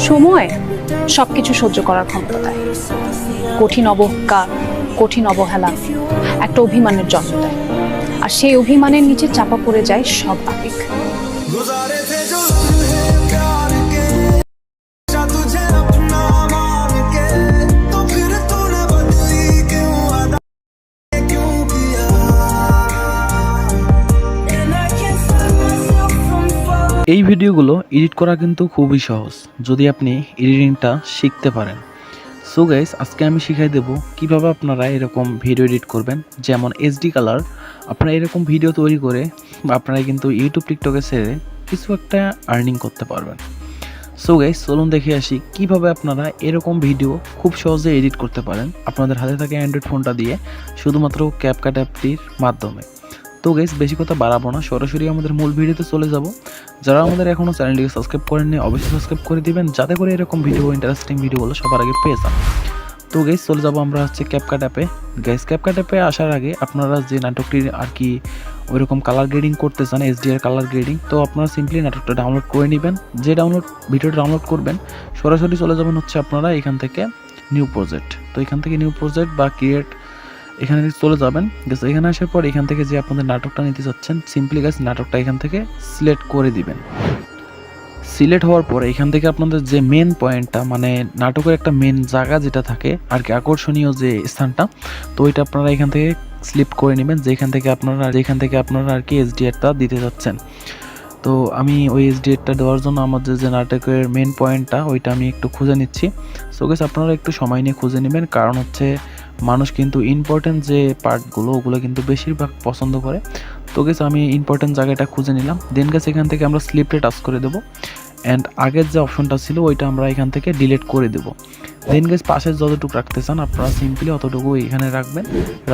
সময় সবকিছু সহ্য করার ক্ষমতা দেয়। কঠিন অবজ্ঞা, কঠিন অবহেলা একটা অভিমানের জন্ম দেয়, আর সেই অভিমানের নিচে চাপা পড়ে যায় সব আবেগ। এই ভিডিওগুলো এডিট করা কিন্তু খুবই সহজ যদি আপনি এডিটিংটা শিখতে পারেন। সো গাইস, আজকে আমি শিখাই দেব কিভাবে আপনারা এরকম ভিডিও এডিট করবেন, যেমন এইচডি কালার। আপনারা এরকম ভিডিও তৈরি করে আপনারা কিন্তু ইউটিউব টিকটকে ছেড়ে কিছু একটা আর্নিং করতে পারবেন। সো গাইস, চলুন দেখে আসি কিভাবে আপনারা এরকম ভিডিও খুব সহজে এডিট করতে পারেন আপনাদের হাতে থাকা অ্যান্ড্রয়েড ফোনটা দিয়ে, শুধুমাত্র ক্যাপকাট অ্যাপটির মাধ্যমে। তো গাইস, বেশি কথা বাড়াবো না, সরাসরি আমাদের মূল ভিডিওতে চলে যাব। যারা আমাদের এখনও চ্যানেলটিকে সাবস্ক্রাইব করেননি অবশ্যই সাবস্ক্রাইব করে দিবেন, যাতে করে এরকম ভিডিও, ইন্টারেস্টিং ভিডিওগুলো সবার আগে পেয়ে যান। তো গাইস, চলে যাবো আমরা ক্যাপকাট অ্যাপে। গাইস, ক্যাপকাট অ্যাপে আসার আগে আপনারা যে নাটকটি আর কি ওইরকম কালার গ্রেডিং করতে চান, এইচডিআর কালার গ্রেডিং, তো আপনারা সিম্পলি নাটকটা ডাউনলোড করে নেবেন। যে ভিডিওটা ডাউনলোড করবেন সরাসরি চলে যাবেন আপনারা এখান থেকে নিউ প্রজেক্ট। তো এখান থেকে নিউ প্রজেক্ট বা ক্রিয়েট এখানে চলে যাবেন। গাইস, এখানে আসার পর এখান থেকে যে আপনাদের নাটকটা নিতে চাচ্ছেন, সিম্পলি গাইস নাটকটা এখান থেকে সিলেক্ট করে দিবেন। সিলেক্ট হওয়ার পরে এখান থেকে আপনাদের যে মেন পয়েন্টটা, মানে নাটকের একটা মেন জায়গা যেটা থাকে আর কি, আকর্ষণীয় যে স্থানটা, তো ওইটা আপনারা এখান থেকে সিলেক্ট করে নেবেন যেখান থেকে আপনারা আর কি এইচডিআরটা দিতে যাচ্ছেন। তো আমি ওই এইচডিআরটা দেওয়ার জন্য আমাদের যে নাটকের মেন পয়েন্টটা ওইটা আমি একটু খুঁজে নিচ্ছি। সো গাইস, আপনারা একটু সময় নিয়ে খুঁজে নেবেন, কারণ মানুষ কিন্তু ইম্পর্টেন্ট যে পার্টগুলো ওগুলো কিন্তু বেশিরভাগ পছন্দ করে। তো গাইস, আমি ইম্পর্টেন্ট জায়গাটা খুঁজে নিলাম। দেন গাইস, এখান থেকে আমরা স্লিপে টাচ করে দেবো, অ্যান্ড আগের যে অপশনটা ছিল ওইটা আমরা এখান থেকে ডিলিট করে দেবো। দেন গাইস, পাশের যতটুকু রাখতে চান আপনারা সিম্পলি অতটুকু এখানে রাখবেন।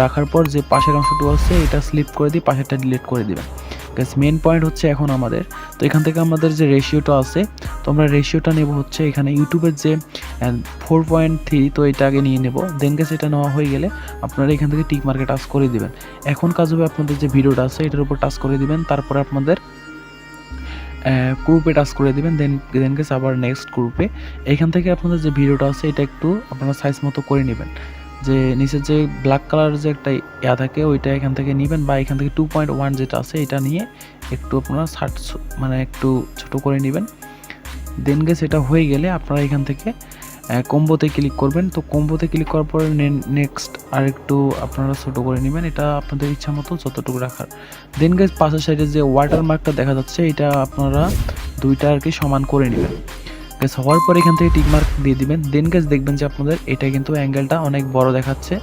রাখার পর যে পাশের অংশটুকু আছে এটা স্লিপ করে দিয়ে পাশেরটা ডিলিট করে দিবেন। গাইস, মেন পয়েন্ট এখন আমাদের, তো এখান থেকে আমাদের যে রেশিওটা আছে, তো আমরা রেশিওটা নেব এখানে ইউটিউবের যে 4.3, তো এটা আগে নিয়ে নেব। দেন গাইস, এটা নেওয়া হয়ে গেলে আপনারা এখান থেকে টিক মার্কে টাচ করে দিবেন। এখন কাজ হবে আপনাদের যে ভিডিওটা আছে এটার উপর টাচ করে দিবেন, তারপরে আপনাদের গ্রুপে টাচ করে দিবেন। দেন গাইস, আবার নেক্সট গ্রুপে এখান থেকে আপনাদের যে ভিডিওটা আছে এটা একটু আপনারা সাইজ মতো করে নেবেন। যে নিচের যে ব্ল্যাক কালার যে একটা ইয়া থাকে ওইটা এখান থেকে নেবেন, বা এখান থেকে 2.1 যেটা আছে এটা নিয়ে একটু আপনারা মানে একটু ছোট করে নেবেন। দেন গাইস, এটা হয়ে গেলে আপনারা এখান থেকে কম্বোতে ক্লিক করবেন। তো কম্বোতে ক্লিক করার পরে নেক্সট আর একটু আপনারা ছোট করে নেবেন, এটা আপনাদের ইচ্ছা মতো যতটুকু রাখার। দেন গাইস, পাশের সাইডে যে ওয়াটার মার্কটা দেখা যাচ্ছে এটা আপনারা দুইটা আর কি সমান করে নেবেন। গাইস, হওয়ার পর এখান থেকে টিক মার্ক দিয়ে দিবেন। দেন গাইস, দেখবেন যে আপনাদের এটা কিন্তু অ্যাঙ্গেলটা অনেক বড় দেখাচ্ছে,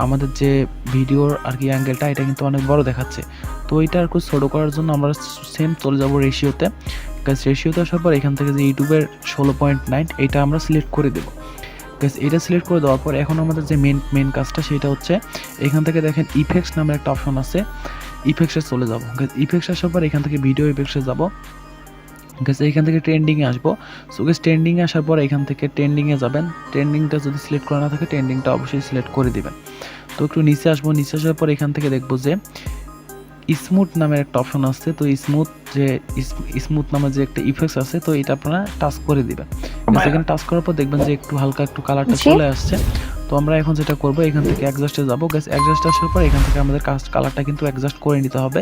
আমাদের যে ভিডিওর আর কি অ্যাঙ্গেলটা এটা কিন্তু অনেক বড় দেখাচ্ছে। তো এটা আর কি ছোট করার জন্য আমরা সেম চলে যাব রেশিওতে। গাইস, রেশিওতে আসার পর এখান থেকে যে ইউটিউবের 16.9 এটা আমরা সিলেক্ট করে দেবো। গাইস, এটা সিলেক্ট করে দেওয়ার পর এখন আমাদের যে মেন কাজটা সেটা এখান থেকে দেখেন ইফেক্টস নামের একটা অপশন আছে, ইফেক্টসে চলে যাব। গাইস, ইফেক্টস আসার পর এখান থেকে ভিডিও ইফেক্টসে যাব। গাইস, এখান থেকে ট্রেন্ডিংয়ে আসবো। সো গাইস, ট্রেন্ডিংয়ে আসার পর এখান থেকে ট্রেন্ডিংয়ে যাবেন। ট্রেন্ডিংটা যদি সিলেক্ট করা না থাকে ট্রেন্ডিংটা অবশ্যই সিলেক্ট করে দিবেন। তো একটু নিচে আসবো, নিচে আসার পর এখান থেকে দেখবো যে স্মুথ নামের একটা অপশন আছে। তো স্মুথ নামের যে একটা ইফেক্টস আছে, তো এটা আপনারা টাচ করে দিবেন। এখানে টাচ করার পর দেখবেন যে একটু হালকা একটু কালারটা চলে আসছে। তো আমরা এখন যেটা করবো এখান থেকে অ্যাডজাস্টে যাবো। গাইস, অ্যাডজাস্ট আসার পর এখান থেকে আমাদের কালারটা কিন্তু অ্যাডজাস্ট করে নিতে হবে।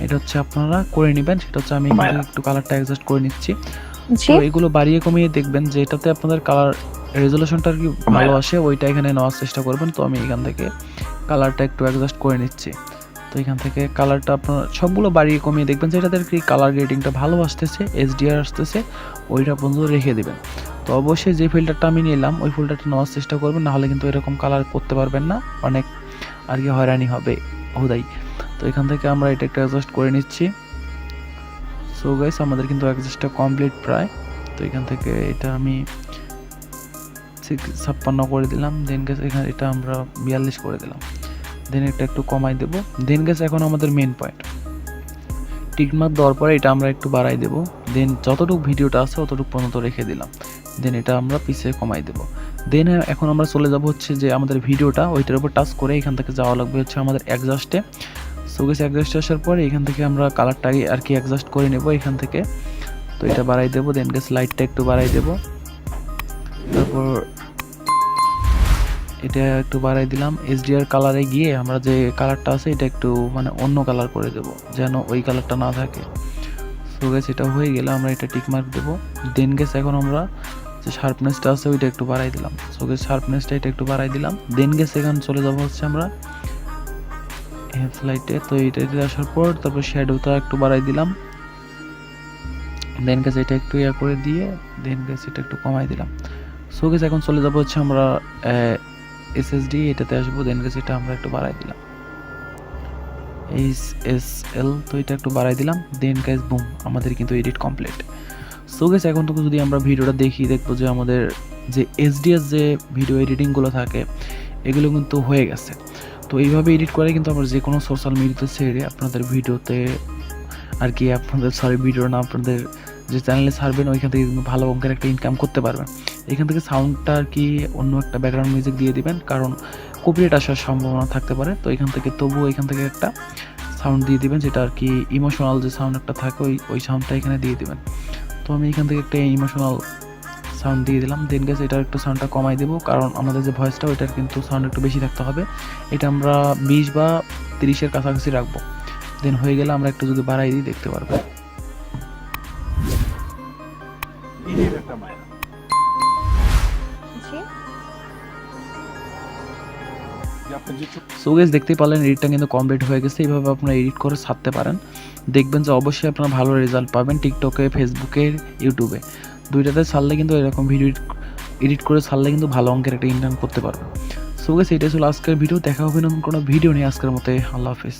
এটা আপনারা করে নেবেন, সেটা আমি একটু কালারটা অ্যাডজাস্ট করে নিচ্ছি। তো এগুলো বাড়িয়ে কমিয়ে দেখবেন যে এটাতে আপনাদের কালার রেজলিউশনটা আর কি ভালো আসে, ওইটা এখানে নেওয়ার চেষ্টা করবেন। তো আমি এখান থেকে কালারটা একটু অ্যাডজাস্ট করে নিচ্ছি। তো এখান থেকে কালারটা আপনারা সবগুলো বাড়িয়ে কমিয়ে দেখবেন যে এটাদের কি কালার গ্রেডিংটা ভালো আসতেছে, এইচডিআর আসতেছে, ওইটা পর্যন্ত রেখে দেবেন। তো অবশ্যই যে ফিল্টারটা আমি নিলাম ওই ফিল্টারটা নেওয়ার চেষ্টা করবেন, নাহলে কিন্তু এরকম কালার করতে পারবেন না, অনেক আর কি হয়রানি হবে হুদাই। তো এখান থেকে আমরা এটা একটু অ্যাডজাস্ট করে নিচ্ছি। সো গাইস, আমাদের কিন্তু অ্যাডজাস্টটা কমপ্লিট প্রায়। তো এখান থেকে এটা আমি 56 করে দিলাম। দেন গাইস, এখানে এটা আমরা 42 করে দিলাম। দেন এটা একটু কমাই দেব। দেন গাইস, এখন আমাদের মেন পয়েন্ট টিকমার্ক দেওয়ার পরে এটা আমরা একটু বাড়াই দেব। দেন যতটুকু ভিডিওটা আছে অতটুকু পর্যন্ত রেখে দিলাম। দেন এটা আমরা পিছিয়ে কমাই দেব। দেন এখন আমরা চলে যাব যে আমাদের ভিডিওটা ওইটার উপর টাচ করে এখান থেকে যাওয়া লাগবে আমাদের অ্যাডজাস্টে। সো গাইস, অ্যাডজাস্টে আসার পরে এখান থেকে আমরা কালারটা আর কি অ্যাডজাস্ট করে নেব এখান থেকে। তো এটা বাড়াই দেব। দেন গাইস, লাইটটা একটু বাড়াই দেব। তারপর এটা একটু বাড়াই দিলাম। HDR কালারে গিয়ে আমরা যে কালারটা আছে এটা একটু মানে অন্য কালার করে দেব, যেন ওই কালারটা না থাকে। সো গেস এটা হয়ে গেলে আমরা এটা টিক মার্ক দেবো। দেন গেস এখন আমরা যে শার্পনেসটা আছে ওইটা একটু বাড়াই দিলাম। সো গেস শার্পনেসটা এটা একটু বাড়াই দিলাম। দেন গেস এখানে চলে যাবো হচ্ছে আমরা লাইটে। তো এইটাতে আসার পর তারপর শ্যাডোটা একটু বাড়াই দিলাম। দেন গেস এটা একটু ইয়া করে দিয়ে দেন গেস এটা একটু কমাই দিলাম। সো গেস এখন চলে যাবো হচ্ছে আমরা SSD এটাতে আসবো। দেন গেস এটা আমরা একটু বাড়াই দিলাম HSL, তো এটা একটু বাড়াই দিলাম। দেন গাইস বুম, আমাদের কিন্তু এডিট কমপ্লিট। সো গাইস এখন তো যদি আমরা ভিডিওটা দেখি দেখবো যে আমাদের যে HDR যে ভিডিও এডিটিংগুলো থাকে এগুলো কিন্তু হয়ে গেছে। তো এইভাবে এডিট করে কিন্তু আমরা যে কোনো সোশ্যাল মিডিয়াতে ছেড়ে আপনাদের ভিডিওতে আর কি আপনাদের ভিডিও না আপনাদের যে চ্যানেলে ছাড়বেন ওইখান থেকে কিন্তু ভালো অঙ্কের একটা ইনকাম করতে পারবেন। এখান থেকে সাউন্ডটা আর কি অন্য একটা ব্যাকগ্রাউন্ড মিউজিক দিয়ে দিবেন, কারণ কপিরাইট আসার সম্ভাবনা থাকতে পারে। তো এখান থেকে তবুও এখান থেকে একটা সাউন্ড দিয়ে দিবেন, যেটা আর কি ইমোশনাল যে সাউন্ড একটা থাকে ওই সাউন্ডটা এখানে দিয়ে দিবেন। তো আমি এখান থেকে একটা ইমোশনাল সাউন্ড দিয়ে দিলাম। দেন গেছে এটার একটু সাউন্ডটা কমাই দেবো, কারণ আমাদের যে ভয়েসটা ওইটার কিন্তু সাউন্ড একটু বেশি থাকতে হবে। এটা আমরা 20 বা 30-এর কাছাকাছি রাখবো। দেন হয়ে গেলে আমরা একটু যদি বাড়াই দিই দেখতে পারবো। সো গাইস দেখতেই পারলেন এডিটটা কিন্তু কমপ্লিট হয়ে গেছে। এইভাবে আপনারা এডিট করে ছাড়তে পারেন, দেখবেন যে অবশ্যই আপনারা ভালো রেজাল্ট পাবেন। টিকটকে, ফেসবুকে, ইউটিউবে দুইটাতে ছাড়লে কিন্তু এরকম ভিডিও এডিট করে ছাড়লে কিন্তু ভালো অঙ্কের একটা ইনকাম করতে পারবেন। সো গাইস এটাই ছিল আজকের ভিডিও। দেখা হবে নতুন কোনো ভিডিও নিয়ে। আজকের মতো আল্লাহ হাফেজ।